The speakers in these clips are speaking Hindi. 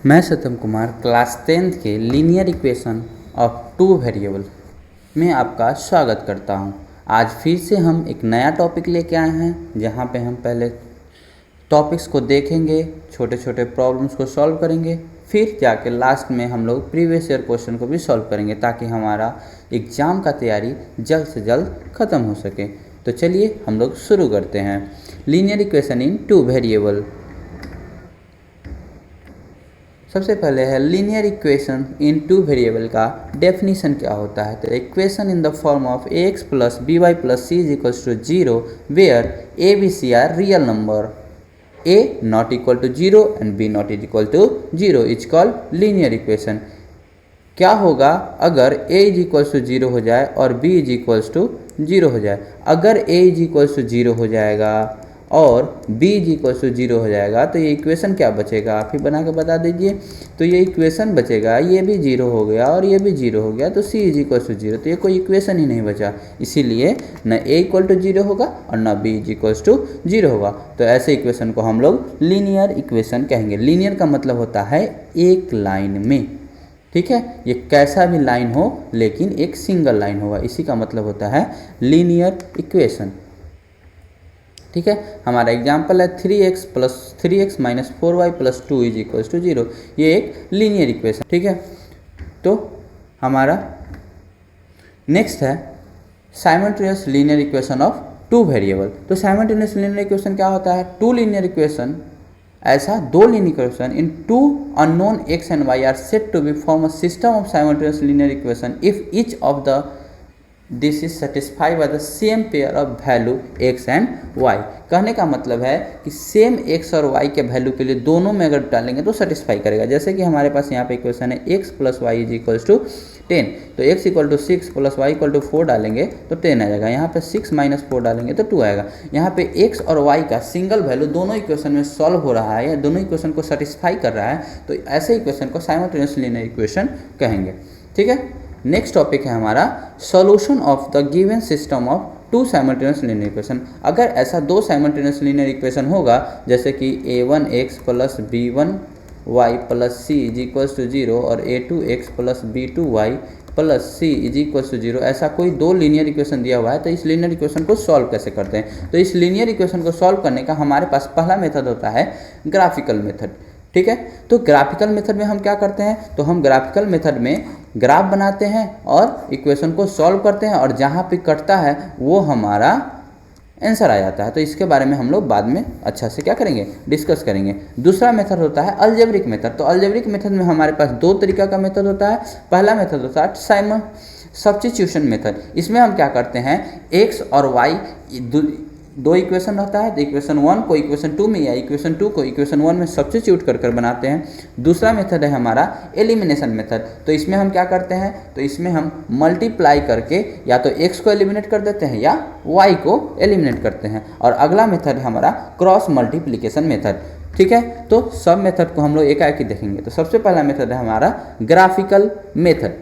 मैं सत्यम कुमार क्लास 10th के linear equation of two variable में आपका स्वागत करता हूं। आज फिर से हम एक नया टॉपिक लेके आए हैं जहां पे हम पहले टॉपिक्स को देखेंगे, छोटे छोटे प्रॉब्लम्स को सॉल्व करेंगे, फिर जाके लास्ट में हम लोग प्रीवियस ईयर क्वेश्चन को भी सॉल्व करेंगे ताकि हमारा एग्ज़ाम का तैयारी जल्द से जल्द ख़त्म हो सके। तो चलिए हम लोग शुरू करते हैं। Linear equation in two variable. सबसे पहले है linear equation in two variable का डेफिनीशन क्या होता है। तो equation in the form of ax plus B Y plus C is equals to zero where A B C are real number, a not equal to zero and b not is equal to zero is called linear equation. क्या होगा अगर a is equals to zero हो जाए और b is equals to zero हो जाए। अगर a is equals to zero हो जाएगा और b is equals to zero हो जाएगा तो ये इक्वेशन क्या बचेगा, आप ही बना के बता दीजिए। तो ये इक्वेशन बचेगा, ये भी जीरो हो गया और ये भी जीरो हो गया, तो c is equals to zero. तो ये कोई इक्वेशन ही नहीं बचा, इसीलिए न a इक्वल टू जीरो होगा और न b is equals to zero होगा। तो ऐसे इक्वेशन को हम लोग लीनियर इक्वेशन कहेंगे। लीनियर का मतलब होता है एक लाइन में, ठीक है। ये कैसा भी लाइन हो लेकिन एक सिंगल लाइन होगा, इसी का मतलब होता है लीनियर इक्वेशन, ठीक है। हमारा एग्जाम्पल है 3x plus 3x minus 4y plus 2 is equals to zero. ये एक लीनियर इक्वेशन, ठीक है। तो हमारा नेक्स्ट है simultaneous linear equation of two variable. तो साइमल्टेनियस लीनियर इक्वेशन क्या होता है? टू लीनियर इक्वेशन, ऐसा दो linear equation in two unknown x and y are said to be form a system of simultaneous linear equation if each of the this is satisfy by the same pair of value x and y। कहने का मतलब है कि सेम x और y के वैल्यू के लिए दोनों में अगर डालेंगे तो सेटिस्फाई करेगा। जैसे कि हमारे पास यहाँ पे इक्वेशन है x plus Y is equals to 10, तो x equal to 6 plus Y equal to 4 डालेंगे तो 10 आ जाएगा। यहाँ पे 6 माइनस 4 डालेंगे तो 2 आएगा। यहाँ पे x और y का सिंगल वैल्यू दोनों इक्वेशन में सॉल्व हो रहा है या दोनों इक्वेशन को सेटिस्फाई कर रहा है, तो ऐसे इक्वेशन को साइमल्टेनियस लीनियर इक्वेशन कहेंगे, ठीक है। नेक्स्ट टॉपिक है हमारा solution of the given system of two simultaneous linear equation. अगर ऐसा दो साइमल्टेनियस लीनियर इक्वेशन होगा जैसे कि a1x plus b1y plus c is equals to zero और a2x plus b2y plus c is equals to zero, ऐसा कोई दो लीनियर इक्वेशन दिया हुआ है तो इस लीनियर इक्वेशन को सॉल्व कैसे करते हैं? तो इस लीनियर इक्वेशन को सॉल्व करने का हमारे पास पहला मेथड होता है ग्राफिकल मेथड, ठीक है। तो ग्राफिकल मेथड में हम क्या करते हैं? तो हम ग्राफिकल मेथड में ग्राफ बनाते हैं और इक्वेशन को सॉल्व करते हैं और जहाँ पे कटता है वो हमारा आंसर आ जाता है। तो इसके बारे में हम लोग बाद में अच्छा से क्या करेंगे, डिस्कस करेंगे। दूसरा मेथड होता है अलजेब्रिक मेथड। तो अलजेब्रिक मेथड में हमारे पास दो तरीका का मेथड होता है। पहला मेथड होता है सब्स्टिट्यूशन मेथड। इसमें हम क्या करते हैं, x और y दो इक्वेशन रहता है, तो इक्वेशन 1 को इक्वेशन 2 में या इक्वेशन 2 को इक्वेशन 1 में सब्स्टिट्यूट कर बनाते हैं। दूसरा मेथड है हमारा एलिमिनेशन मेथड। तो इसमें हम क्या करते हैं, तो इसमें हम मल्टीप्लाई करके या तो x को एलिमिनेट कर देते हैं या y को एलिमिनेट करते हैं। और अगला मेथड है हमारा क्रॉस मल्टीप्लिकेशन मेथड, ठीक है। तो सब मेथड को हम लोग एक एक देखेंगे। तो सबसे पहला मेथड है हमारा ग्राफिकल मेथड,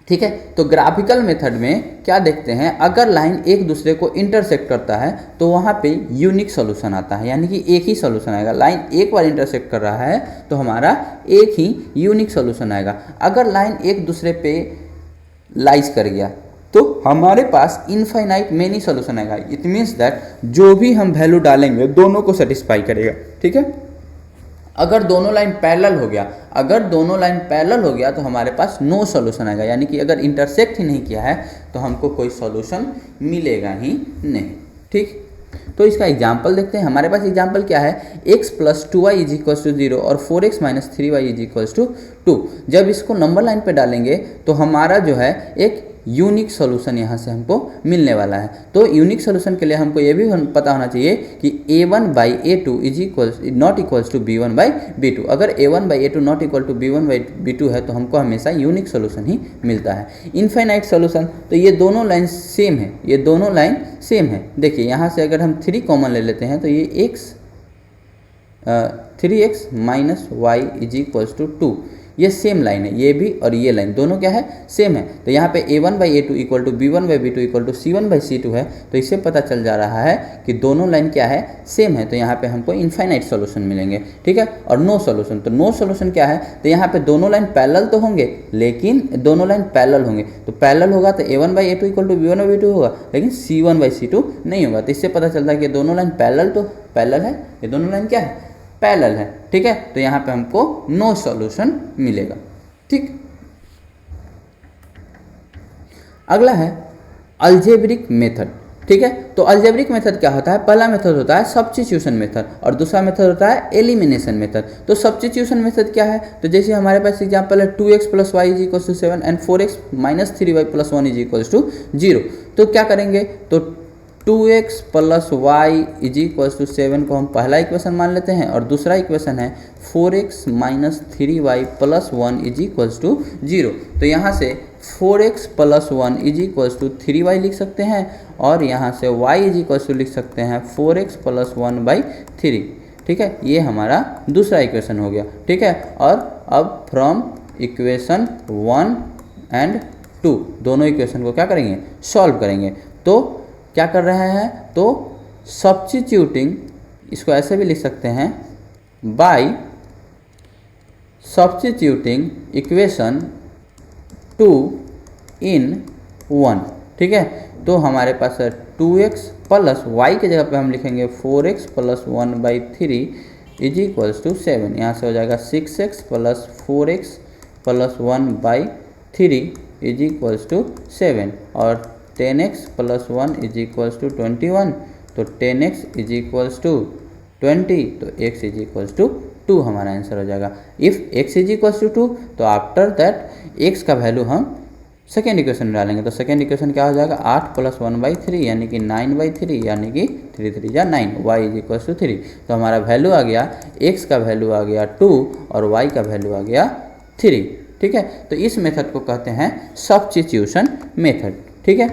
ठीक है। तो ग्राफिकल मेथड में क्या देखते हैं, अगर लाइन एक दूसरे को इंटरसेक्ट करता है तो वहाँ पे यूनिक सॉल्यूशन आता है, यानी कि एक ही सॉल्यूशन आएगा। लाइन एक बार इंटरसेक्ट कर रहा है तो हमारा एक ही यूनिक सॉल्यूशन आएगा। अगर लाइन एक दूसरे पे लाइज कर गया तो हमारे पास इनफाइनाइट मेनी सॉल्यूशन आएगा। इट मीन्स दैट जो भी हम वैल्यू डालेंगे दोनों को सेटिस्फाई करेगा, ठीक है। अगर दोनों लाइन पैरेलल हो गया तो हमारे पास नो सॉल्यूशन आएगा, यानी कि अगर इंटरसेक्ट ही नहीं किया है तो हमको कोई सॉल्यूशन मिलेगा ही नहीं, ठीक। तो इसका एग्जाम्पल देखते हैं। हमारे पास एग्जाम्पल क्या है, x plus 2y is equals to 0 और 4x minus 3y is equals to 2। जब इसको नंबर लाइन पे डालेंगे तो हमारा जो है एक यूनिक सॉल्यूशन यहाँ से हमको मिलने वाला है। तो यूनिक सॉल्यूशन के लिए हमको ये भी पता होना चाहिए कि a1 by a2 is equals not equals to b1 by b2। अगर a1 by a2 not equal to b1 by b2 है तो हमको हमेशा यूनिक सॉल्यूशन ही मिलता है। इनफाइनाइट सॉल्यूशन, तो ये दोनों लाइन सेम है, ये दोनों लाइन सेम है। देखिए यहाँ से अगर हम 3 कॉमन ले लेते हैं तो ये 3x minus Y is equals to 2, ये सेम लाइन है, ये भी और ये लाइन दोनों क्या है, सेम है। तो यहाँ पे a1/a2 equal to b1/b2 equal to c1/c2 है। तो इससे पता चल जा रहा है कि दोनों लाइन क्या है, सेम है। तो यहाँ पे हमको इनफाइनाइट सॉल्यूशन मिलेंगे, ठीक है। और नो सॉल्यूशन, तो नो सॉल्यूशन क्या है, तो यहाँ पे दोनों लाइन पैरेलल तो होंगे, लेकिन दोनों लाइन पैरेलल होंगे। तो पैरेलल होगा तो a1/a2 इक्वल टू b1/b2 होगा, लेकिन c1/c2 नहीं होगा। तो इससे पता चलता है कि दोनों लाइन पैरेलल है, ये दोनों लाइन क्या है, पैरेलल है, ठीक है। तो यहाँ पे हमको नो सॉल्यूशन मिलेगा, ठीक। अगला है अलजेब्रिक मेथड, ठीक है। तो अलजेब्रिक मेथड क्या होता है, पहला मेथड होता है सब्स्टिट्यूशन मेथड और दूसरा मेथड होता है एलिमिनेशन मेथड। तो सब्स्टिट्यूशन मेथड क्या है, तो जैसे हमारे पास एग्जांपल है 2x + y = 7 and 4x - 3y + 1 = 0। तो क्या करेंगे, तो 2x + y = 7 को हम पहला इक्वेशन मान लेते हैं और दूसरा इक्वेशन है 4x - 3y + 1 = 0। तो यहाँ से 4x + 1 = 3y लिख सकते हैं और यहाँ से y = लिख सकते हैं 4x + 1/3, ठीक है। ये हमारा दूसरा इक्वेशन हो गया, ठीक है। और अब फ्रॉम इक्वेशन 1 एंड 2 दोनों इक्वेशन को क्या करेंगे, सॉल्व करेंगे। तो क्या कर रहे हैं, तो सब्स्टिट्यूटिंग, इसको ऐसे भी लिख सकते हैं, बाय सब्स्टिट्यूटिंग इक्वेशन 2 इन 1, ठीक है। तो हमारे पास है 2x + y के जगह पे हम लिखेंगे 4x + 1/3 = 7। यहाँ से हो जाएगा 6x + 4x + 1/3 = 7 और 10x + 1 = 21। तो 10x = 20, तो x = 2 हमारा आंसर हो जाएगा। इफ़ x = 2, तो आफ्टर दैट x का वैल्यू हम सेकेंड इक्वेशन में डालेंगे। तो सेकेंड इक्वेशन क्या हो जाएगा, 8 + 1/3 यानी कि 9/3 यानी कि 3 3 या 9, y = 3। तो हमारा वैल्यू आ गया, x का वैल्यू आ गया 2 और y का वैल्यू आ गया 3, ठीक है। तो इस मेथड को कहते हैं सब्स्टिट्यूशन मेथड, ठीक है।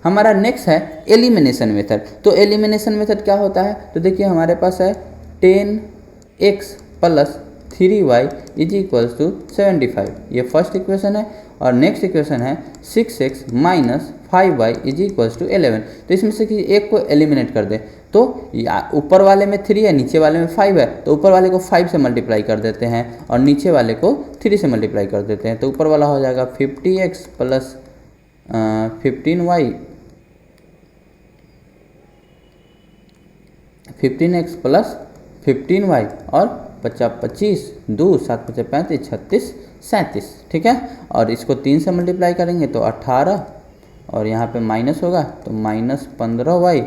हमारा नेक्स्ट है एलिमिनेशन मेथड। तो एलिमिनेशन मेथड क्या होता है, तो देखिए हमारे पास है 10x + 3y = 75, ये फर्स्ट इक्वेशन है। और नेक्स्ट इक्वेशन है 6x - 5y = 11। तो इसमें से किसी एक को एलिमिनेट कर दे, तो ऊपर वाले में 3 है, नीचे वाले में 5 है, तो ऊपर वाले को 5 से मल्टीप्लाई कर देते हैं और नीचे वाले को 3 से मल्टीप्लाई कर देते हैं। तो ऊपर वाला हो जाएगा 50x + 15y 15x + 15y और 50 25 2 7 5 35 36 37, ठीक है। और इसको 3 से मल्टीप्लाई करेंगे तो 18 और यहाँ पे माइनस होगा तो -15y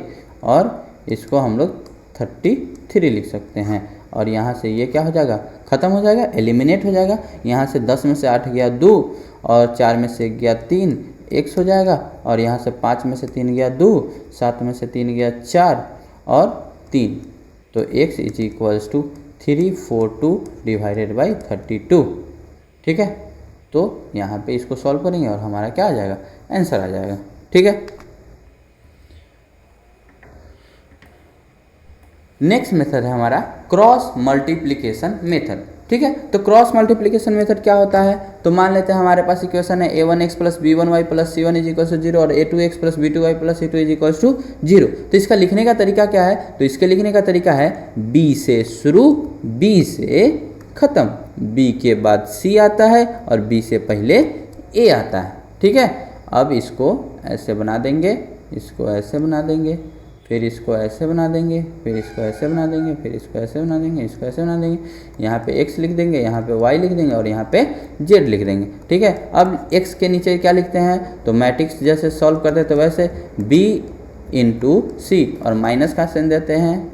और इसको हम लोग 33 लिख सकते हैं। और यहाँ से ये क्या हो जाएगा, ख़त्म हो जाएगा, एलिमिनेट हो जाएगा। यहाँ से 10 में से 8 गया 2 और 4 में से गया 3, x हो जाएगा। और यहाँ से 5 में से 3 गया 2, 7 में से 3 गया 4 और 3, तो x = 342 / 32, ठीक है। तो यहाँ पे इसको सॉल्व करेंगे और हमारा क्या आ जाएगा, आंसर आ जाएगा, ठीक है। नेक्स्ट मेथड है हमारा क्रॉस मल्टीप्लिकेशन मेथड, ठीक है। तो क्रॉस मल्टीप्लिकेशन मेथड क्या होता है, तो मान लेते हैं हमारे पास इक्वेशन है a1x + b1y + c1 = 0 और a2x + b2y + c2 = 0। तो इसका लिखने का तरीका क्या है, तो इसके लिखने का तरीका है b से शुरू, b से ख़त्म, b के बाद c आता है और b से पहले a आता है, ठीक है। अब इसको ऐसे बना देंगे, इसको ऐसे बना देंगे, फिर इसको ऐसे बना देंगे, फिर इसको ऐसे बना देंगे, फिर इसको ऐसे बना देंगे, इसको ऐसे बना देंगे। यहाँ पे x लिख देंगे, यहाँ पे y लिख देंगे और यहाँ पे z लिख देंगे, ठीक है। अब x के नीचे क्या लिखते हैं, तो मैट्रिक्स जैसे सॉल्व करते हैं तो वैसे b × c और माइनस का साइन देते हैं,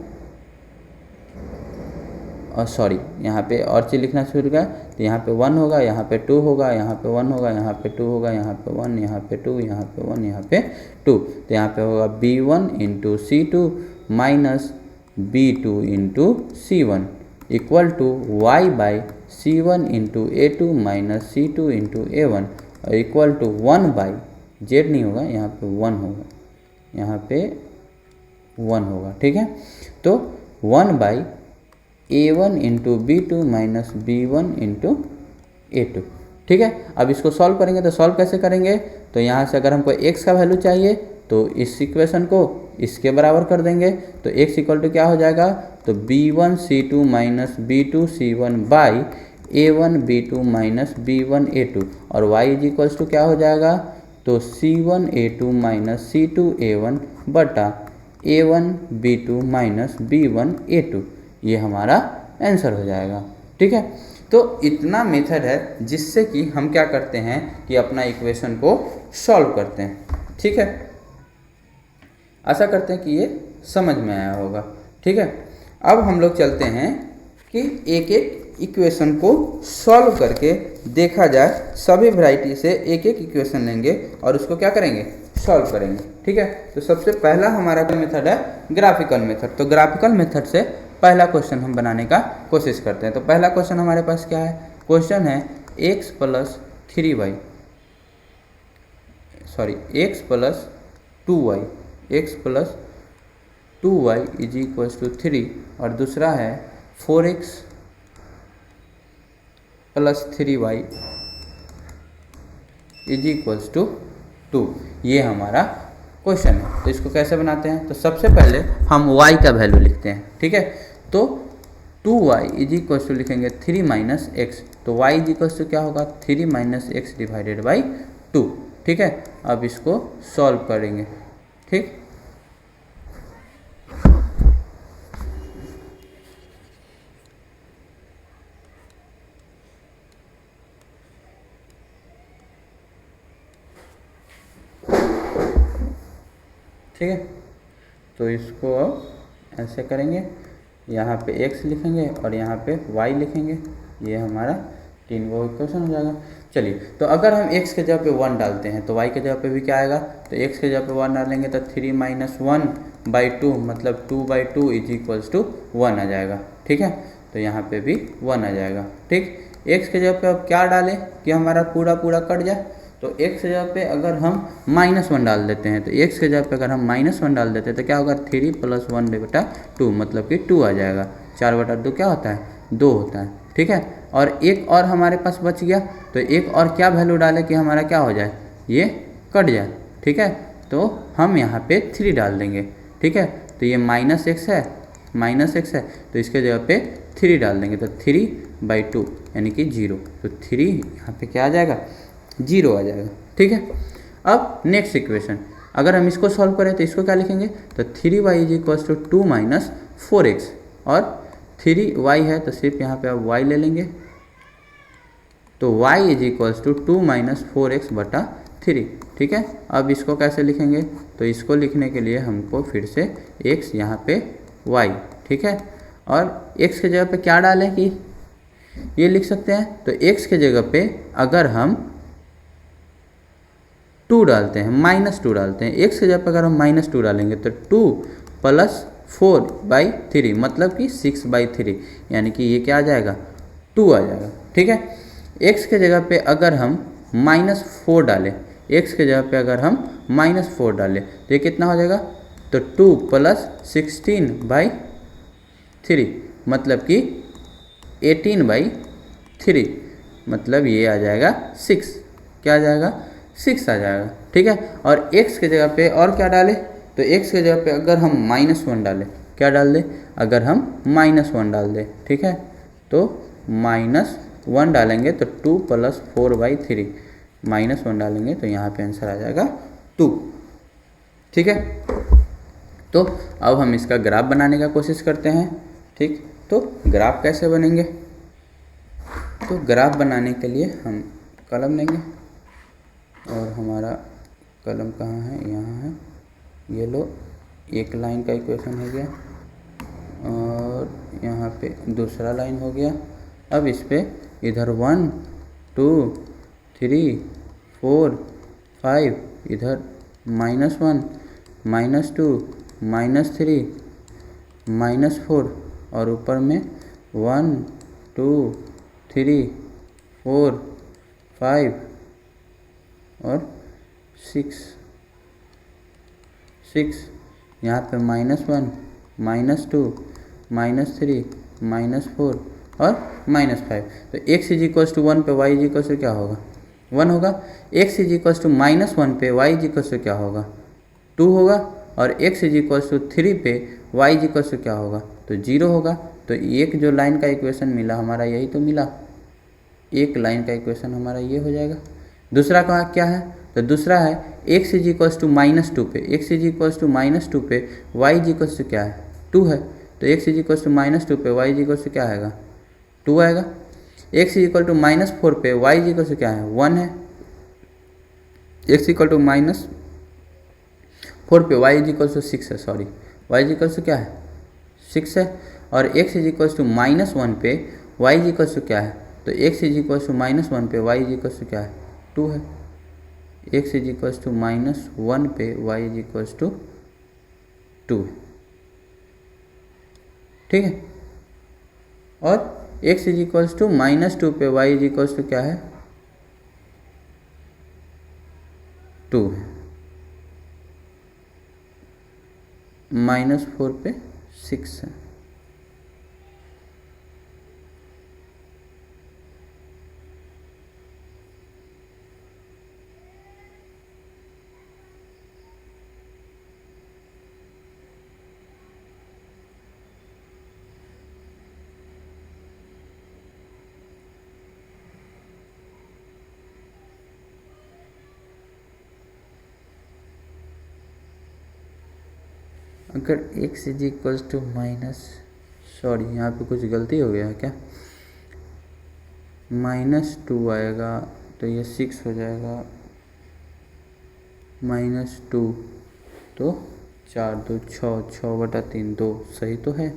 और सॉरी यहाँ पे और चीज़ लिखना शुरू किया, तो यहाँ पे 1 होगा, यहाँ पे 2 होगा, यहाँ पे 1 होगा, यहाँ पे 2 होगा, यहाँ पे 1, यहाँ पे 2, यहाँ पे 1, यहाँ पे 2। तो यहाँ पे होगा b1 × c2 minus b2 × c1 equal to y/c1 × a2 minus c2 × a1 और इक्वल टू 1/z नहीं होगा, यहाँ पे 1 होगा, यहाँ पे 1 होगा, ठीक है। तो 1/a1 × b2 minus b1 × A2। ठीक है, अब इसको सॉल्व करेंगे तो सॉल्व कैसे करेंगे, तो यहाँ से अगर हमको x का वैल्यू चाहिए तो इस इक्वेशन को इसके बराबर कर देंगे, तो x इक्वल टू क्या हो जाएगा, तो B1C2 minus B2C1 by A1B2 minus B1A2, और y इज इक्वल्स टू क्या हो जाएगा, तो C1A2 माइनस C2A1 बटा A1B2 माइनस B1A2, ये हमारा आंसर हो जाएगा। ठीक है, तो इतना मेथड है जिससे कि हम क्या करते हैं कि अपना इक्वेशन को सॉल्व करते हैं। ठीक है, आशा करते हैं कि ये समझ में आया होगा। ठीक है, अब हम लोग चलते हैं कि एक एक इक्वेशन को सॉल्व करके देखा जाए, सभी वैरायटी से एक एक इक्वेशन लेंगे और उसको क्या करेंगे, सॉल्व करेंगे। ठीक है, तो सबसे पहला हमारा मेथड है ग्राफिकल मेथड। तो ग्राफिकल मेथड से पहला क्वेश्चन हम बनाने का कोशिश करते हैं। तो पहला क्वेश्चन हमारे पास क्या है, क्वेश्चन है x plus 3y, sorry x plus 2y, x plus 2y is equals to 3, और दूसरा है 4x plus 3y is equals to 2। ये हमारा क्वेश्चन है। तो इसको कैसे बनाते हैं, तो सबसे पहले हम y का वैल्यू लिखते हैं। ठीक है, तो 2y इज इक्वल्स टू लिखेंगे 3 माइनस एक्स, तो y इज इक्वल्स टू क्या होगा, 3 माइनस एक्स डिवाइडेड बाई 2। ठीक है, अब इसको सॉल्व करेंगे। ठीक, ठीक है, तो इसको अब ऐसे करेंगे, यहाँ पे x लिखेंगे और यहाँ पे y लिखेंगे, ये हमारा तीन गो इक्वेशन हो जाएगा। चलिए, तो अगर हम x के जगह पे 1 डालते हैं तो y के जगह पे भी क्या आएगा, तो x के जगह पे 1 डालेंगे तो 3 माइनस 1/2 मतलब 2/2 इज इक्वल्स टू 1 आ जाएगा। ठीक है, तो यहाँ पे भी 1 आ जाएगा। ठीक, x के जगह पे अब क्या डालें कि हमारा पूरा पूरा कट जाए, तो x के जगह पे अगर हम -1 डाल देते हैं, तो x के जगह पे अगर हम -1 डाल देते हैं तो क्या होगा, 3 + 1/2 मतलब कि 2 आ जाएगा। 4/2 क्या होता है, 2 होता है। ठीक है, और एक और हमारे पास बच गया, तो एक और क्या वैल्यू डालें कि हमारा क्या हो जाए, ये कट जाए। ठीक है, तो हम यहाँ पे 3 डाल देंगे। ठीक है, तो ये -x है, -x है, तो इसके जगह पे 3 डाल देंगे, तो 3/2 यानी कि 0, तो 3 यहाँ पे क्या आ जाएगा, 0 आ जाएगा। ठीक है, अब नेक्स्ट इक्वेशन अगर हम इसको सॉल्व करें तो इसको क्या लिखेंगे, तो 3y is equals to 2 minus 4x, और 3y है तो सिर्फ यहाँ पे अब y ले लेंगे, तो y is equals to 2 minus 4x बटा 3। ठीक है, अब इसको कैसे लिखेंगे, तो इसको लिखने के लिए हमको फिर से x यहाँ पे y, ठीक है, और x के जगह पे क्या डालें कि ये लिख सकते हैं, तो x के जगह पे अगर हम 2 डालते हैं, -2 डालते हैं, x के जगह पर अगर हम -2 डालेंगे तो 2 + 4/3 मतलब कि 6/3, यानी कि ये क्या आ जाएगा, 2 आ जाएगा। ठीक है, x के जगह पे अगर हम -4 डालें, x के जगह पे अगर हम -4 डालें तो ये कितना हो जाएगा, तो 2 + 16/3 मतलब कि 18/3 मतलब ये आ जाएगा 6, क्या आ जाएगा, 6 आ जाएगा। ठीक है, और x के जगह पे और क्या डालें, तो x के जगह पे अगर हम -1 डालें, क्या डाल दें, अगर हम -1 डाल दें, ठीक है, तो -1 डालेंगे तो 2 + 4/3 -1 डालेंगे तो यहाँ पे आंसर आ जाएगा 2। ठीक है, तो अब हम इसका ग्राफ बनाने का कोशिश करते हैं। ठीक, तो ग्राफ कैसे बनेंगे, तो ग्राफ बनाने के लिए हम कलम लेंगे, और हमारा कलम कहाँ है, यहाँ है, ये लो, एक लाइन का इक्वेशन हो गया और यहाँ पे दूसरा लाइन हो गया। अब इस पे इधर 1 2 3 4 5, इधर -1 -2 -3 -4, और ऊपर में 1 2 3 4 5 और 6, यहाँ पे -1 -2 -3 -4 और -5। तो x इज इक्वल्स टू 1 पे y इज इक्वल्स टू क्या होगा, 1 होगा। x इज इक्वल्स टू -1 पे y इज इक्वल्स टू क्या होगा, 2 होगा। और x इज इक्वल्स टू 3 पे y इज इक्वल्स टू क्या होगा, तो 0 होगा। तो एक जो लाइन का इक्वेशन मिला हमारा, यही तो मिला, एक लाइन का इक्वेशन हमारा ये हो जाएगा। दूसरा का क्या है, तो दूसरा है x इज इक्वल्स टू -2 पे, x इज इक्वल्स टू -2 पे y इज इक्वल्स टू क्या है, 2 है। तो x इज इक्वल्स टू -2 पे y इज इक्वल्स टू क्या आएगा, 2 आएगा। x इज इक्वल टू -4 पे y इज इक्वल्स टू क्या है, 1 है। x इक्वल टू -4 पे y इज इक्वल्स टू 6 है, sorry, y is equals to क्या है, 6 है। और x इज इक्वल्स टू -1 पे y इज इक्वल्स टू क्या है, तो x इज इक्वल्स टू -1 पे y इज इक्वल्स टू क्या है, 2 है। x इज इक्वल्स टू -1 पे y इज इक्वल्स टू 2 है, ठीक है। और x इज इक्वल्स टू -2 पे y इज इक्वल्स टू क्या है, 2 है। -4 पे 6 है। अगर x is equals to sorry यहाँ पे कुछ गलती हो गया है क्या, -2 आएगा तो ये 6 हो जाएगा, -2 तो 4 2 6, 6/3 2, सही तो है।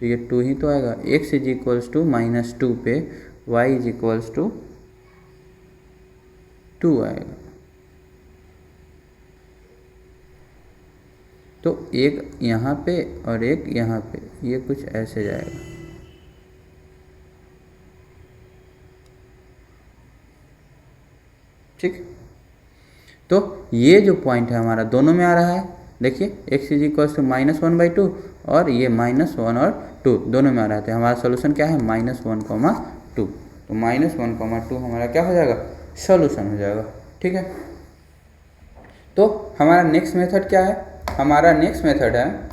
तो ये 2 ही तो आएगा। x इज इक्वल्स टू -2 पे y इज इक्वल्स टू 2 आएगा। तो एक यहाँ पे और एक यहाँ पे, ये कुछ ऐसे जाएगा, ठीक। तो ये जो पॉइंट है हमारा दोनों में आ रहा है, देखिए x इज इक्वल्स टू -1/2 और ये -1 और 2 दोनों में आ रहा है। तो हमारा सोल्यूशन क्या है, -1,2। तो -1,2 हमारा क्या हो जाएगा, सोल्यूशन हो जाएगा, ठीक है। तो हमारा नेक्स्ट मेथड क्या है, हमारा नेक्स्ट मेथड है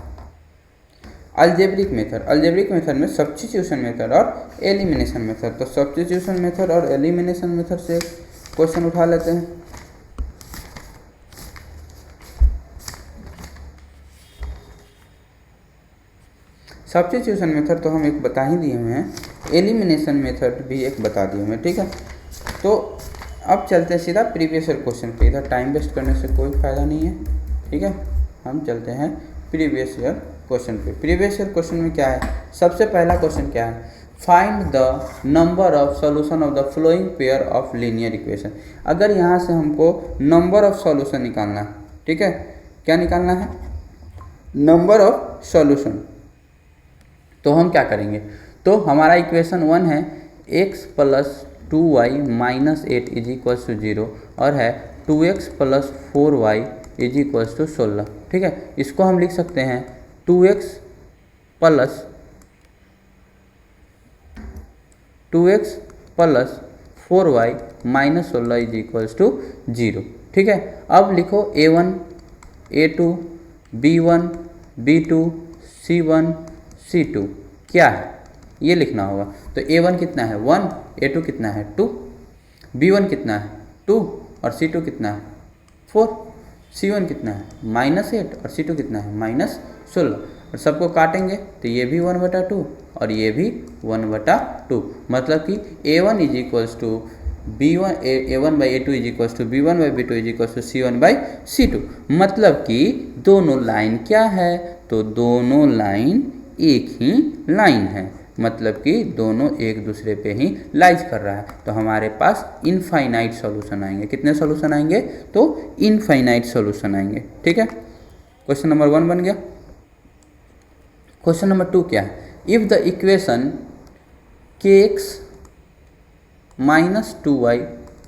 अलजेब्रिक मेथड। अलजेब्रिक मेथड में सब्स्टिट्यूशन मेथड और एलिमिनेशन मेथड। तो सब्स्टिट्यूशन मेथड और एलिमिनेशन मेथड से क्वेश्चन उठा लेते हैं। सब्स्टिट्यूशन मेथड तो हम एक बता ही दिए हुए हैं, एलिमिनेशन मेथड भी एक बता दिए हुए हैं, ठीक है। तो अब चलते हैं सीधा प्रीवियस ईयर क्वेश्चन पे, इधर टाइम वेस्ट करने से कोई फ़ायदा नहीं है, ठीक है। हम चलते हैं प्रीवियस ईयर क्वेश्चन पे। प्रीवियस ईयर क्वेश्चन में क्या है, सबसे पहला क्वेश्चन क्या है, find the number of solution of the flowing pair of linear equation. अगर यहाँ से हमको नंबर ऑफ सॉल्यूशन निकालना है, ठीक है, क्या निकालना है, नंबर ऑफ सॉल्यूशन। तो हम क्या करेंगे, तो हमारा इक्वेशन 1 है x + 2y - 8 is equals to 0 और है 2x + 4y is equals to 16, ठीक है। इसको हम लिख सकते हैं 2x + 4y - 16 is equals to 0, ठीक है। अब लिखो a1 a2 b1 b2 c1 c2 क्या है, ये लिखना होगा। तो a1 कितना है 1, a2 कितना है 2, b1 कितना है 2 और c2 कितना है 4, c1 कितना है -8 और c2 कितना है -16। और सबको काटेंगे तो ये भी 1/2 और ये भी 1/2, मतलब कि a1 is equals to b1 a1/a2 is equals to b1/b2 is equals to c1/c2। मतलब कि दोनों लाइन क्या है, तो दोनों लाइन एक ही लाइन है, मतलब कि दोनों एक दूसरे पे ही लाइज कर रहा है। तो हमारे पास इनफाइनाइट सॉल्यूशन आएंगे। कितने सॉल्यूशन आएंगे, तो इनफाइनाइट सॉल्यूशन आएंगे, ठीक है। क्वेश्चन नंबर 1 बन गया। क्वेश्चन नंबर 2 क्या है, if the equation kx - 2y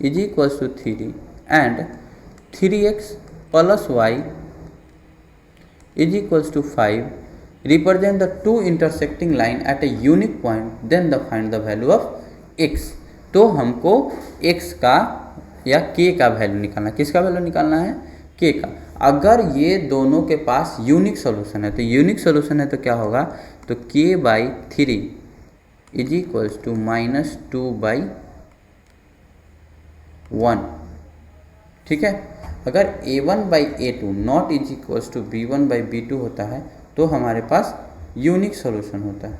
is equals to 3 and 3x + y is equals to 5, represent the two intersecting line at a unique point then the find the value of x। तो हमको x का या k का वैल्यू निकालना है। किसका वैल्यू निकालना है? k का। अगर ये दोनों के पास यूनिक सोल्यूशन है तो यूनिक सोल्यूशन है तो क्या होगा, तो k/3 इज इक्वल्स टू -2/1। ठीक है, अगर a1/a2 not is equals to b1/b2 होता है तो हमारे पास यूनिक सॉल्यूशन होता है।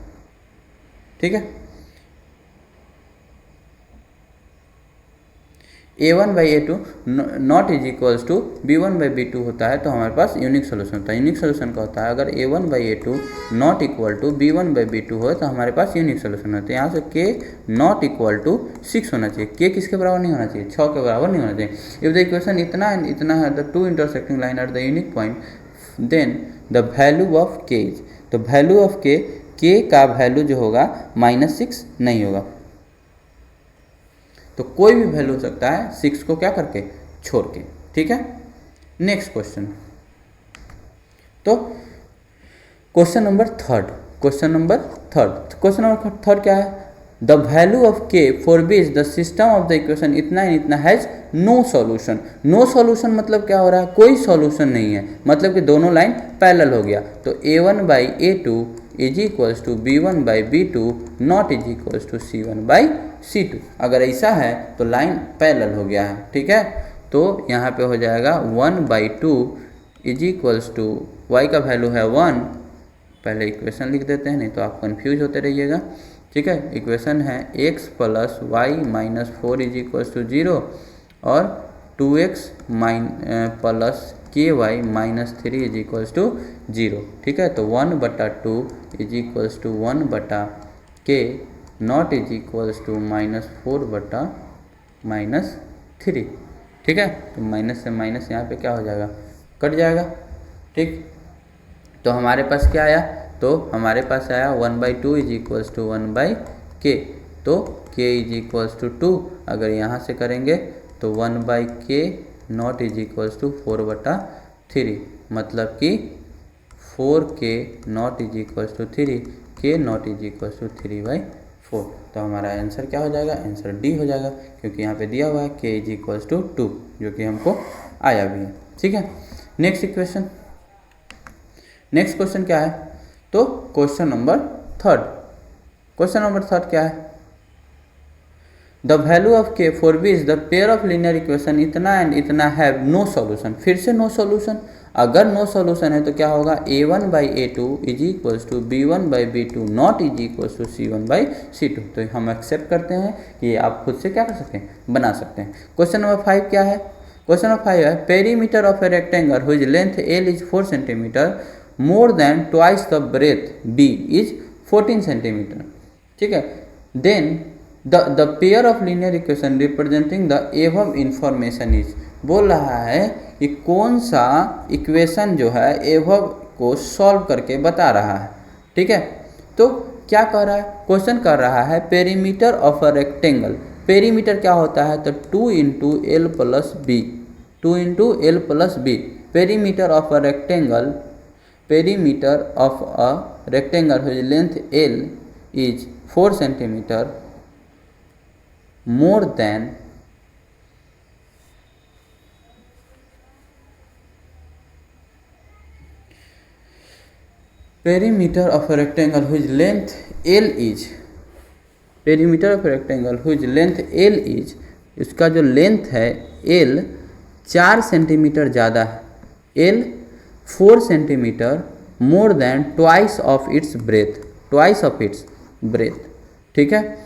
ठीक है, a1/a2 not is equals to b1/b2 होता है तो हमारे पास यूनिक सोल्यूशन होता है। यूनिक सोल्यूशन का होता है अगर a1/a2 not equal to b1/b2 हो तो हमारे पास यूनिक सोल्यूशन होता है। यहाँ से k नॉट इक्वल टू 6 होना चाहिए। k किसके बराबर नहीं होना चाहिए? 6 के बराबर नहीं होना चाहिए। इफ द इक्वेशन इतना एंड इतना है the two intersecting line at the unique point then the value of k is, तो वैल्यू ऑफ k का वैल्यू जो होगा -6 नहीं होगा। तो कोई भी वैल्यू हो सकता है 6 को क्या करके छोड़ के। ठीक है, नेक्स्ट क्वेश्चन। तो क्वेश्चन नंबर थर्ड क्या है? The value of k for which the system of the equation इतना एंड इतना has no solution. No solution मतलब क्या हो रहा है? कोई सॉल्यूशन नहीं है, मतलब कि दोनों लाइन पैरेलल हो गया। तो a1/a2 is equals to b1/b2 not is equals to c1/c2। अगर ऐसा है तो लाइन पैरेलल हो गया है। ठीक है, तो यहाँ पे हो जाएगा 1/2 इज इक्वल्स टू y का वैल्यू है 1। पहले इक्वेशन लिख देते हैं, नहीं तो आप कंफ्यूज होते रहिएगा। ठीक है, इक्वेशन है x + y - 4 is equals to 0 और 2x + ky - 3 is equals to 0। ठीक है, तो 1/2 is equals to 1/k not is equals to -4/-3। ठीक है, तो माइनस से माइनस यहाँ पे क्या हो जाएगा? कट जाएगा। ठीक, तो हमारे पास क्या आया? तो हमारे पास आया 1/2 इज इक्वल्स टू 1/k। तो k इज इक्वल्स टू 2। अगर यहाँ से करेंगे तो 1/k not is equals to 4/3, मतलब कि 4k not is equals to 3, k not is equals to 3/4। तो हमारा आंसर क्या हो जाएगा? आंसर डी हो जाएगा, क्योंकि यहाँ पे दिया हुआ है k इज इक्वल्स टू 2, जो कि हमको आया भी है। ठीक है, नेक्स्ट इक्वेशन। नेक्स्ट क्वेश्चन क्या है? तो क्वेश्चन नंबर थर्ड क्या है? The value of k for which the pair of linear equation इतना एंड इतना हैव नो सॉल्यूशन। फिर से नो सॉल्यूशन। अगर नो सॉल्यूशन है तो क्या होगा? a1/a2 is equals to b1/b2 not is equals to c1/c2। तो हम एक्सेप्ट करते हैं कि ये आप खुद से क्या कर सकते हैं? बना सकते हैं। क्वेश्चन नंबर 5 क्या है? क्वेश्चन नंबर 5 है perimeter of a rectangle हुइज length l is 4 centimetre more than twice the breadth b is 14 centimeter। ठीक है, then the pair of linear equation representing the above information is, बोल रहा है कि कौन सा इक्वेशन जो है above को सॉल्व करके बता रहा है। ठीक है, तो क्या कर रहा है? क्वेश्चन कर रहा है perimeter of a rectangle. Perimeter क्या होता है? तो 2 × l + b, 2 × l + b। Perimeter of a rectangle whose length l is 4 centimeter more than perimeter of a rectangle whose length l is इसका जो लेंथ है l 4 सेंटीमीटर ज़्यादा है। l 4 centimetre more than twice of its breath. ठीक है,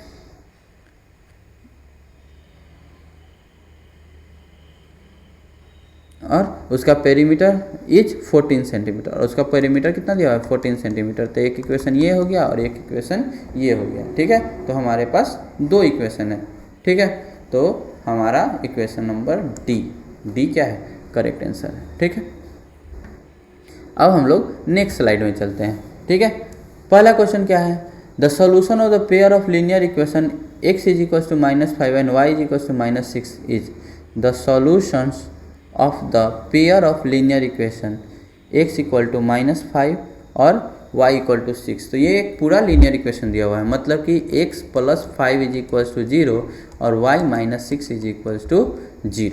और उसका पेरीमीटर इज 14 सेंटीमीटर और उसका पेरीमीटर कितना दिया हुआ है? 14 सेंटीमीटर। तो एक इक्वेशन ये हो गया और एक इक्वेशन ये हो गया। ठीक है, तो हमारे पास 2 इक्वेशन है। ठीक है, तो हमारा इक्वेशन नंबर डी क्या है? करेक्ट आंसर है। ठीक है, अब हम लोग नेक्स्ट स्लाइड में चलते हैं। ठीक है, पहला क्वेश्चन क्या है? The solution of the pair of linear equation x is equals to -5 and y is equals to -6 is the solutions of the pair of linear equation x equal to -5 और y इक्वल टू 6। तो ये एक पूरा लीनियर इक्वेशन दिया हुआ है, मतलब कि x plus 5 is equals to 0 और y minus 6 is equals to 0।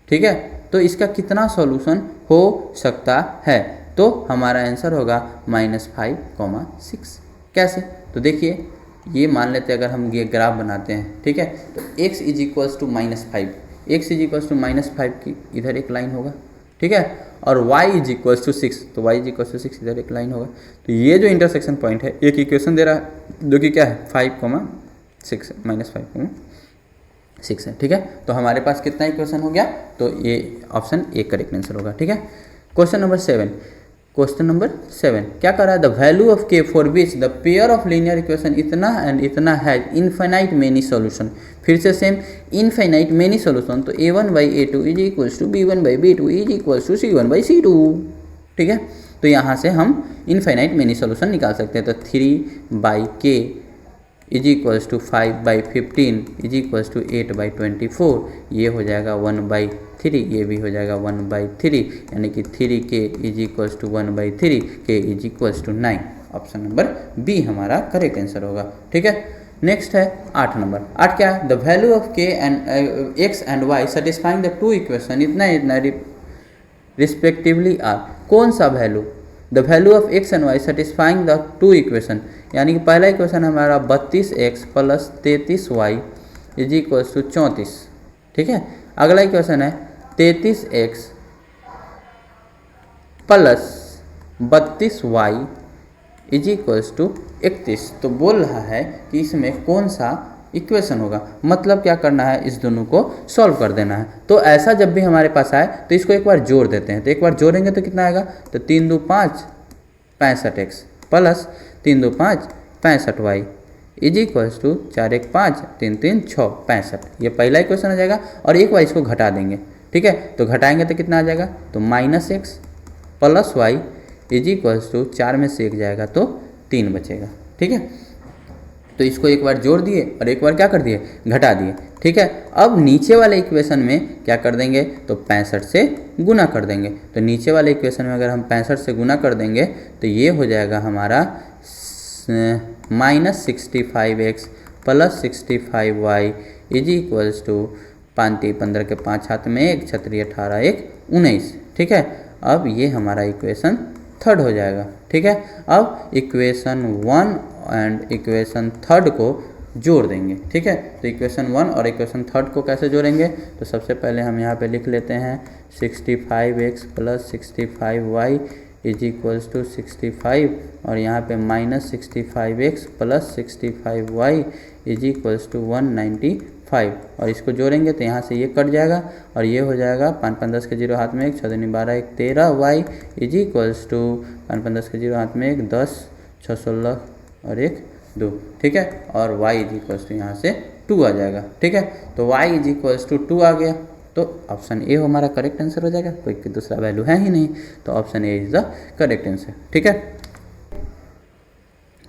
ठीक है, तो इसका कितना सॉल्यूशन हो सकता है? तो हमारा आंसर होगा -5,6। कैसे? तो देखिए, ये मान लेते हैं अगर हम ये ग्राफ बनाते हैं, ठीक है, तो x is equals to -5, x is equals to -5 की इधर एक लाइन होगा, ठीक है, और y इज इक्वल्स टू 6, तो y इज इक्वल्स टू 6 इधर एक लाइन होगा। तो ये जो इंटरसेक्शन पॉइंट है, एक इक्वेशन दे रहा है जो कि क्या है, 5,6 -5,6 है। ठीक है, तो हमारे पास कितना इक्वेशन हो गया? तो ये ऑप्शन ए करेक्ट आंसर होगा। ठीक है, क्वेश्चन नंबर 7। क्वेश्चन नंबर 7 क्या कर रहा है? The value of k for which the pair of linear equation इतना एंड इतना हैज इनफाइनाइट मेनी सॉल्यूशन। फिर से सेम, इनफाइनाइट मेनी सॉल्यूशन, तो a1/a2 is equals to b1/b2 is equals to c1/c2। ठीक है, तो यहाँ से हम इनफाइनाइट मेनी सॉल्यूशन निकाल सकते हैं। तो 3/k is equals to 5/15 is equals to 8/24, ये हो जाएगा 1/3, ये भी हो जाएगा 1/3, यानी कि 3k is equals to 1/3, k is equals to 9। Option number B हमारा करेक्ट आंसर होगा। ठीक है, नेक्स्ट है 8 नंबर। 8 क्या है? The value of k and x and y satisfying the two equation इतना इतना रिस्पेक्टिवली आर। कौन सा value? The value of x and y satisfying the two equation, यानी कि पहला इक्वेशन हमारा 32x plus 33y is equals to 34। ठीक है, अगला इक्वेशन है 33x plus 32y is equals to 31। तो बोल रहा है कि इसमें कौन सा इक्वेशन होगा, मतलब क्या करना है, इस दोनों को सॉल्व कर देना है। तो ऐसा जब भी हमारे पास आए तो इसको एक बार जोड़ देते हैं। तो एक बार जोड़ेंगे तो कितना आएगा? तो 3 2 5 65x plus 3 2 5 65y is equals to 4 1 5 3 3 6 65। ये पहला इक्वेशन हो जाएगा, और एक बार इसको घटा देंगे। ठीक है, तो घटाएंगे तो कितना आ जाएगा? तो -x plus y is equals to 4 में से 1 जाएगा तो 3 बचेगा। ठीक है, तो इसको एक बार जोड़ दिए और एक बार क्या कर दिए? घटा दिए। ठीक है, अब नीचे वाले इक्वेशन में क्या कर देंगे? तो 65 से गुना कर देंगे। तो नीचे वाले इक्वेशन में अगर हम 65 से गुना कर देंगे तो ये हो जाएगा हमारा -65x plus 65y is equals to 5 3 15 के 5 हाथ में 1 छत्री 18 1 19। ठीक है, अब ये हमारा इक्वेशन 3rd हो जाएगा। ठीक है, अब इक्वेशन 1 एंड इक्वेशन 3rd को जोड़ देंगे। ठीक है, तो इक्वेशन 1 और इक्वेशन 3rd को कैसे जोड़ेंगे? तो सबसे पहले हम यहाँ पे लिख लेते हैं 65x plus 65y is equals to 65, और यहाँ पे -65x plus 65y is equals to 195, और इसको जोड़ेंगे तो यहाँ से ये कट जाएगा और ये हो जाएगा 5 5 10 के 0 हाथ में 1 6 2 12 1 13 y इज इक्वल्स टू 5 5 10 के 0 हाथ में 1 10 6 16 और 1 2। ठीक है, और y इज इक्वल्स टू यहाँ से 2 आ जाएगा। ठीक है, तो y इज इक्वल्स टू 2 आ गया, तो ऑप्शन ए हमारा करेक्ट आंसर हो जाएगा, कोई दूसरा वैल्यू है ही नहीं, तो option A is the correct answer. ठीक है,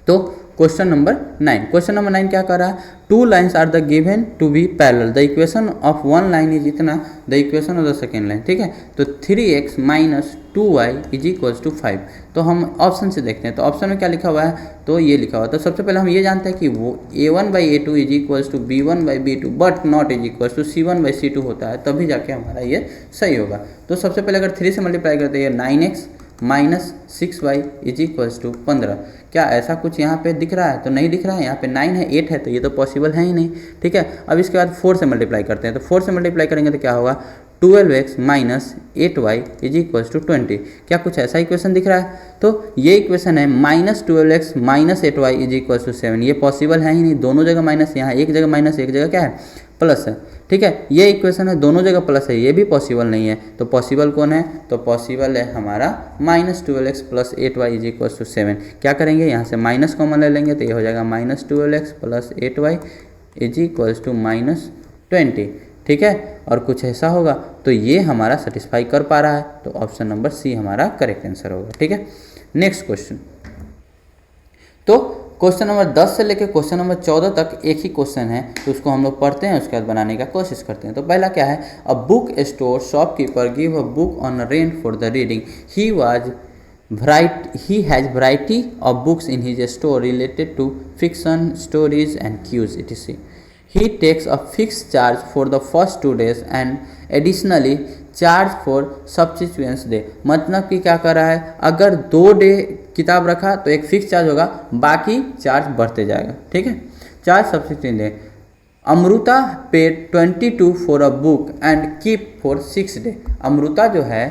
तो क्वेश्चन नंबर 9। क्वेश्चन नंबर 9 क्या कर रहा है? 2 lines are the given to be parallel, the equation of one line is इतना, the equation of the second line. ठीक है, तो 3x minus 2y is equals to 5। तो हम ऑप्शन से देखते हैं, तो ऑप्शन में क्या लिखा हुआ है? तो ये लिखा हुआ है। तो सबसे पहले हम ये जानते हैं कि वो a1/a2 is equals to b1/b2 but not is equals to c1/c2 होता है, तभी जाके हमारा ये सही होगा। तो सबसे पहले अगर 3 से मल्टीप्लाई करते हैं 9x minus 6y is equals to 15। क्या ऐसा कुछ यहाँ पे दिख रहा है? तो नहीं दिख रहा है, यहाँ पे 9 है 8 है, तो ये तो पॉसिबल है ही नहीं। ठीक है, अब इसके बाद 4 से मल्टीप्लाई करते हैं, तो 4 से मल्टीप्लाई करेंगे तो क्या होगा? 12x minus 8y is equals to 20। क्या कुछ ऐसा इक्वेशन दिख रहा है? तो ये इक्वेशन है -12x minus 8y is equals to 7। ये पॉसिबल है ही नहीं, दोनों जगह माइनस, यहाँ एक जगह माइनस एक जगह क्या है? प्लस है। ठीक है, ये इक्वेशन है, दोनों जगह प्लस है, ये भी पॉसिबल नहीं है। तो पॉसिबल कौन है? तो पॉसिबल है हमारा -12x plus 8y is equals to 7। क्या करेंगे? यहाँ से माइनस कॉमन ले लेंगे, तो ये हो जाएगा -12x plus 8y is equals to -20। ठीक है, और कुछ ऐसा होगा तो ये हमारा सेटिस्फाई कर पा रहा है, तो ऑप्शन नंबर सी हमारा करेक्ट आंसर होगा। ठीक है, नेक्स्ट क्वेश्चन। तो क्वेश्चन नंबर 10 से लेकर क्वेश्चन नंबर 14 तक एक ही क्वेश्चन है, तो उसको हम लोग पढ़ते हैं, उसके बाद बनाने का कोशिश करते हैं। तो पहला क्या है? A book store shopkeeper give a book on rent for the reading, he was he has variety of books in his store related to fiction, stories and cues etc. He takes a fixed charge for the first 2 days and additionally charge for subsequence day. मतलब कि क्या कर रहा है, अगर 2 डे किताब रखा तो एक फिक्स चार्ज होगा, बाकी चार्ज बढ़ते जाएगा। ठीक है, charge subsequence day. Amrita paid 22 for a book and keep for 6 day. Amrita जो है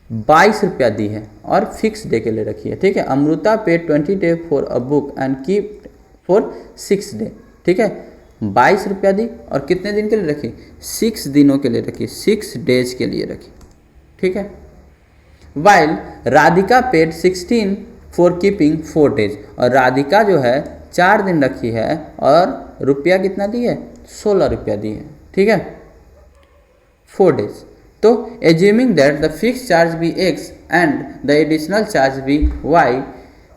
22 रुपया दी है और फिक्स डे के लिए रखी है। ठीक है, Amrita paid 20 day for a book and keep for 6 day. ठीक है, 22 रुपया दी और कितने दिन के लिए रखी, 6 दिनों के लिए रखी, 6 डेज के लिए रखी। ठीक है, while Radhika paid 16 for keeping 4 days. और राधिका जो है 4 दिन रखी है और रुपया कितना दी है, 16 रुपया दी है। ठीक है, 4 डेज। तो assuming that the fix charge be x and the additional charge be y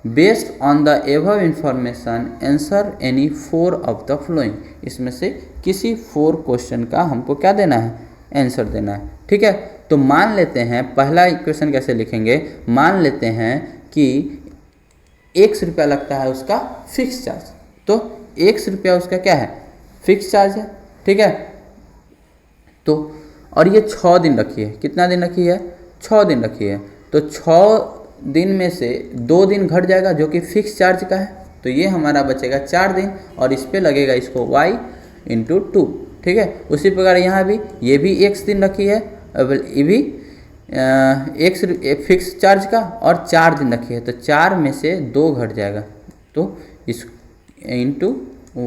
based on the above information answer any 4 of the following. इसमें से किसी 4 क्वेश्चन का हमको क्या देना है, आंसर देना है। ठीक है, तो मान लेते हैं पहला इक्वेशन कैसे लिखेंगे, मान लेते हैं कि x रुपया लगता है उसका फिक्स चार्ज, तो x रुपया उसका क्या है, फिक्स चार्ज है। ठीक है, तो और ये 6 दिन रखी है, कितना दिन रखी है, 6 दिन रखी है। तो 6 दिन में से 2 दिन घट जाएगा जो कि फिक्स चार्ज का है, तो ये हमारा बचेगा 4 दिन और इस पे लगेगा इसको y इंटू 2। ठीक है, उसी प्रकार यहाँ भी ये भी x दिन रखी है, ये भी x फिक्स चार्ज का और 4 दिन रखी है, तो 4 में से 2 घट जाएगा, तो इस into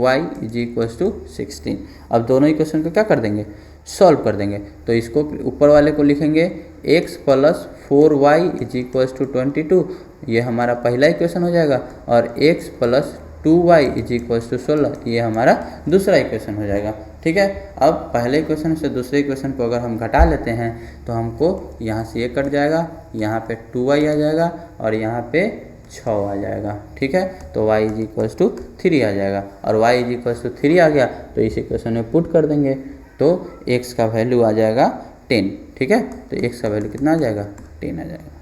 y is equals to 16। अब दोनों इक्वेशन को क्या कर देंगे, सॉल्व कर देंगे। तो इसको ऊपर वाले को लिखेंगे x plus 4y is equals to 22, ये हमारा पहला इक्वेशन हो जाएगा, और x plus 2y is equals to 16, ये हमारा दूसरा इक्वेशन हो जाएगा। ठीक है, अब पहले इक्वेशन से दूसरे इक्वेशन को अगर हम घटा लेते हैं तो हमको यहाँ से ये कट जाएगा, यहाँ पे 2y आ जाएगा और यहाँ पे 6 आ जाएगा। ठीक है, तो y इज इक्वल्स टू 3 आ जाएगा, और y इज इक्वल्स टू 3 आ गया तो इस इक्वेशन में पुट कर देंगे, तो x का वैल्यू आ जाएगा 10। ठीक है, तो x का वैल्यू कितना आ जाएगा, 10 आ जाएगा।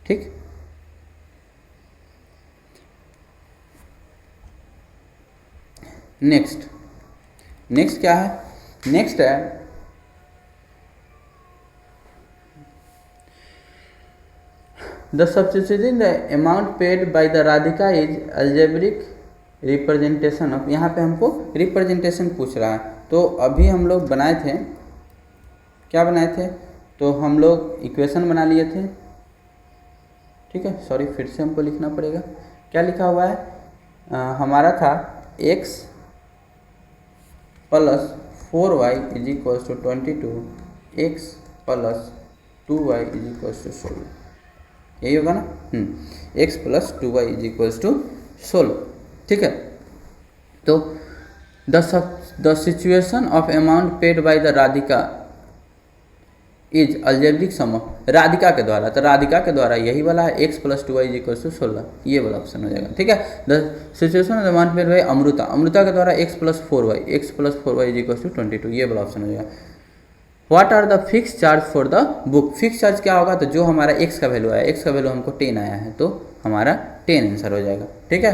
ठीक, नेक्स्ट क्या है, नेक्स्ट है the substituting the amount paid by the Radhika is algebraic representation of. यहाँ पे हमको रिप्रेजेंटेशन पूछ रहा है, तो अभी हम लोग बनाए थे, क्या बनाए थे, तो हम लोग इक्वेशन बना लिए थे। ठीक है, सॉरी फिर से हमको लिखना पड़ेगा, क्या लिखा हुआ है, हमारा था x plus 4y is equals to 22, x plus 2y is equals to 16, यही होगा ना, x plus 2y is equals to 16। ठीक है, तो the situation of amount paid by the Radhika is algebraic sum of Radhika के द्वारा, तो राधिका के द्वारा यही वाला है x plus 2y is equals to 16, ये वाला ऑप्शन हो जाएगा। ठीक है, the situation of amount paid by Amrita, Amrita के द्वारा x plus 4y is equals to 22, ये वाला ऑप्शन हो जाएगा। What are the fix charge for the book, fix charge क्या होगा, तो जो हमारा x का वैल्यू आया, x का वैल्यू हमको 10 आया है, तो हमारा 10 आंसर हो जाएगा। ठीक है,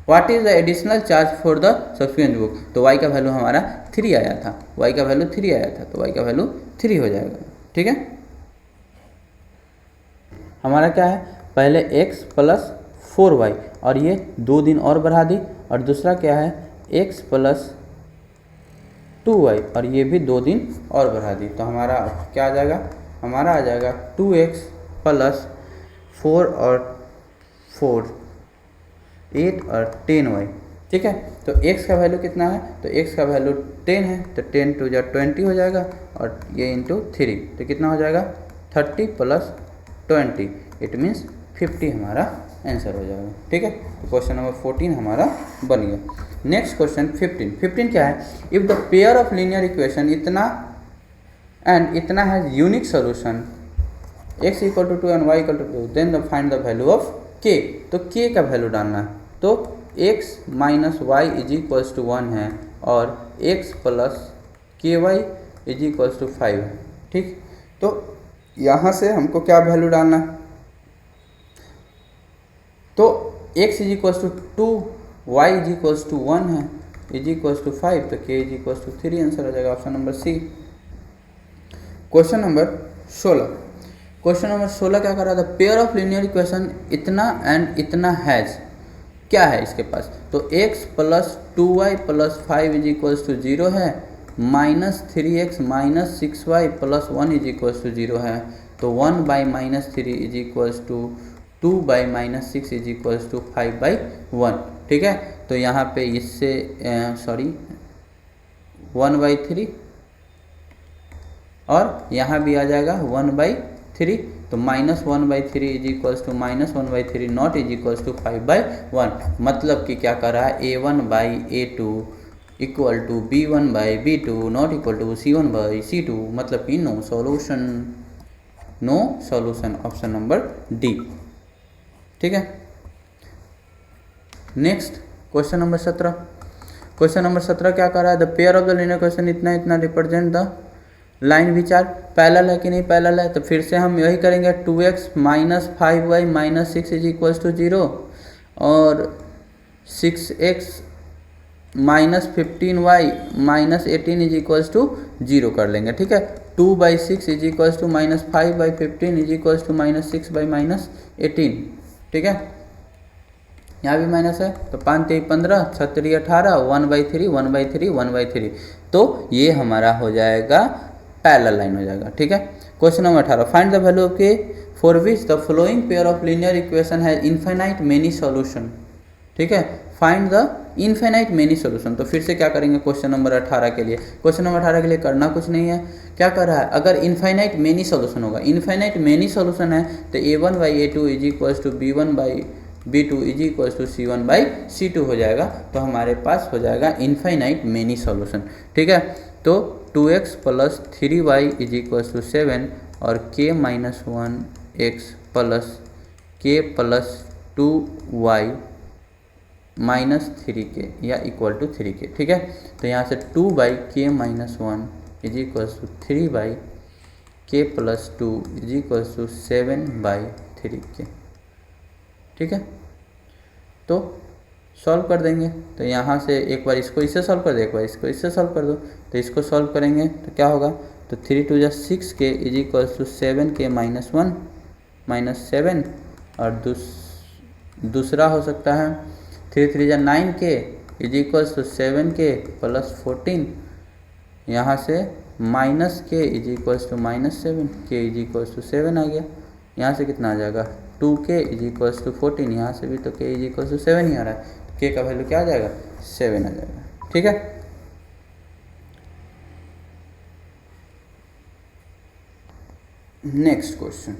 what is the additional charge for the subsequent book, तो y का वैल्यू हमारा 3 आया था, y का वैल्यू 3 आया था, तो y का वैल्यू 3 हो जाएगा। ठीक है, हमारा क्या है, पहले x प्लस 4y और ये 2 दिन और बढ़ा दी, और दूसरा क्या है x प्लस 2y और ये भी 2 दिन और बढ़ा दी, तो हमारा क्या आ जाएगा, हमारा आ जाएगा 2x प्लस 4 और 4 8 और 10y। ठीक है, तो x का वैल्यू कितना है, तो x का वैल्यू 10 है, तो 10 टू जा 20 हो जाएगा, और ये इंटू 3, तो कितना हो जाएगा 30 प्लस 20, इट मीन्स 50 हमारा आंसर हो जाएगा। ठीक है, तो क्वेश्चन नंबर 14 हमारा बन गया। नेक्स्ट क्वेश्चन 15 क्या है, if the pair of linear equation इतना एंड इतना has unique solution x equal to 2 and y equal to 2, then the find the value of k, तो k का वैल्यू डालना है, तो x minus Y is equals to 1 है और x plus k y is equals to 5 है। ठीक, तो यहाँ से हमको क्या वैल्यू डालना है, तो x is equals to 2, y is equals to 1 है, इज इक्वल्स टू 5, तो k is equals to 3 answer हो जाएगा option number C. Question number 16। Question number 16 क्या कर रहा था, पेयर ऑफ लीनियर इक्वेशन इतना एंड इतना हैज, क्या है इसके पास, तो x plus 2y plus 5 is equals to 0 है, minus 3x minus 6y plus 1 is equals to 0 है, तो 1 by minus 3 is equals to 2 by minus 6 is equals to 5 by 1। ठीक है, तो यहाँ पे इससे 1/3 और यहाँ भी आ जाएगा 1/3, तो -1/3 is equals to -1/3 not is equals to 5/1। मतलब कि क्या कर रहा है, a1/a2 equal to b1/b2 not equal to c1/c2, मतलब कि no solution, no solution, option number D. ठीक है, next question number 17। Question number 17 क्या कर रहा है, the pair of the linear equation इतना इतना represent the line which are, parallel है कि नहीं पैरेलल है, तो फिर से हम यही करेंगे, 2x minus 5y minus 6 is equals to 0 और 6x minus 15y minus 18 is equals to 0 कर लेंगे। ठीक है, 2/6 is equals to minus 5/15 is equals to minus 6 minus 18। ठीक है, यहाँ भी माइनस है, तो 5 3 15 6 3 18 1/3 1/3 1/3, तो ये हमारा हो जाएगा पैरेलल लाइन हो जाएगा। ठीक है, question number 18, find the value of K for which the flowing pair of linear equation है इनफाइनाइट मेनी सॉल्यूशन। ठीक है, find the infinite many solution, तो फिर से क्या करेंगे क्वेश्चन नंबर 18 के लिए, क्वेश्चन नंबर 18 के लिए करना कुछ नहीं है, क्या कर रहा है, अगर इनफाइनाइट मेनी सॉल्यूशन होगा, इनफाइनाइट मेनी सॉल्यूशन है तो a1/a2 is equals to b1/b2 is equals to c1/c2 हो जाएगा, तो हमारे पास हो जाएगा इनफाइनाइट मेनी सॉल्यूशन। ठीक है, तो 2x plus 3y is equals to 7 और k minus 1x plus k plus 2y minus 3k या इक्वल टू 3k। ठीक है, तो यहाँ से 2/k minus 1 is equals to 3/k plus 2 is equals to 7/3k। ठीक है, तो सॉल्व कर देंगे, तो यहाँ से एक बार इसको इससे सॉल्व कर दो, एक बार इसको इससे सॉल्व कर दो, तो इसको सॉल्व करेंगे तो क्या होगा, तो 3 2 जा 6k is equals to 7k minus 1 minus 7, और दूसरा हो सकता है 3 3 जा 9k is equals to 7k plus 14, यहाँ से minus k is equals to minus 7, k is equals to 7 आ गया, यहाँ से कितना आ जाएगा 2k इज इक्वल्स टू 14, यहाँ से भी तो k इज इक्वल्स टू 7 ही आ रहा है, तो k का वैल्यू क्या आ जाएगा 7 आ जाएगा। ठीक है, नेक्स्ट क्वेश्चन।